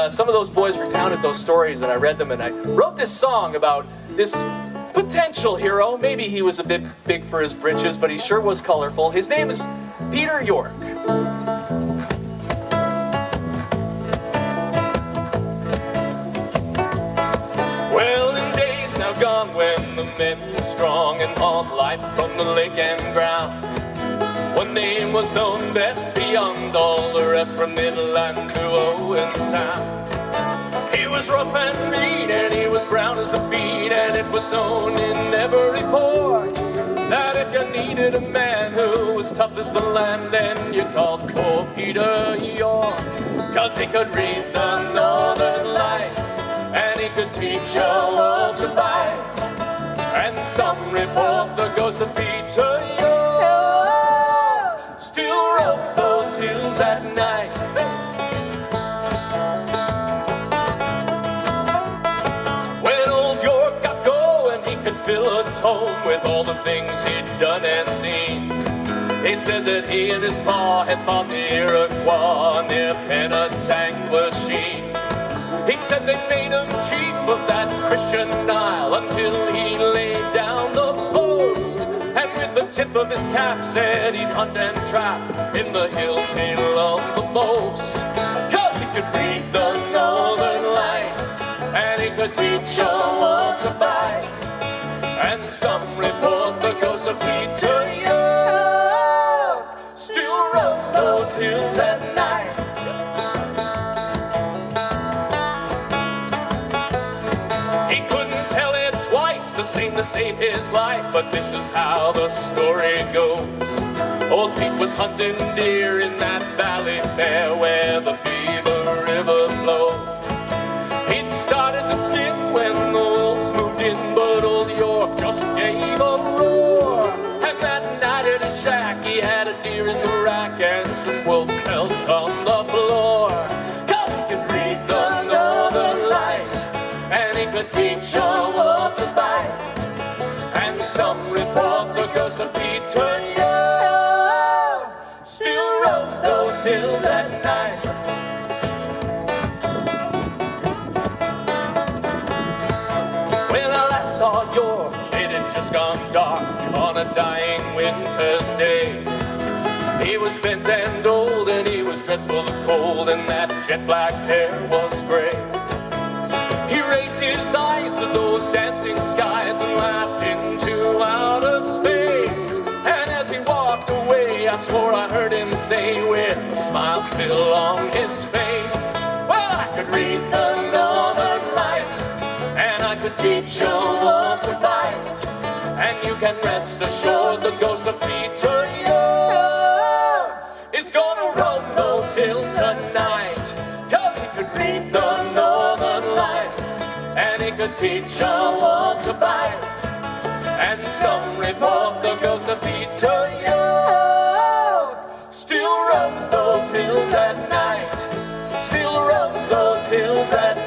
some of those boys recounted those stories, and I read them, and I wrote this song about this potential hero. Maybe he was a bit big for his britches, but he sure was colorful. His name is Peter York. Well, in days now gone when the men were strong and hauled life from the lake and ground, one name was known best beyond all the rest, from Midland to Owen Sound. He was rough and mean, and he was brown as a bean, and it was known in every port that if you needed a man who was tough as the land, then you called poor Peter York. 'Cause he could read the northern lights, and he could teach you all to bite. And some report the ghost of Peter York still roams those hills at night. When old York got going, he could fill a tome with all the things he'd done and seen. He said that he and his pa had fought the Iroquois near Penetang-Lachine. He said they made him chief of that Christian Isle until he laid down the post, and with the tip of his cap said he'd hunt and trap in the hills he loved the most. 'Cause he could read the northern lights, and he could teach you all to bite. And some report the ghost of Peter York still roams those hills at night. Seemed to save his life, but this is how the story goes. Old Pete was hunting deer in that valley fair where the Beaver River flows. He'd started to skin when the wolves moved in, but old York just gave a roar. And that night at his shack he had a deer in the rack and some wolf pelts on the floor. 'Cause he could read the northern lights, and he could teach you all to bite. And some report the ghost of Peter York still roams those hills at night. When I last saw York, it had just gone dark on a dying winter's day. He was bent and old, and he was dressed for the cold, and that jet black hair was gray. He raised his eyes to those dancing skies and laughed into outer space. And as he walked away, I swore I heard him say, with a smile still on his face, well, I could read the northern lights, and I could teach you all to bite. And you can rest assured the ghost of Peter York is gonna roam those hills tonight. 'Cause he could read the northern lights, and he could teach you all to bite. And some report the ghost of Peter York still roams those hills at night. Still roams those hills at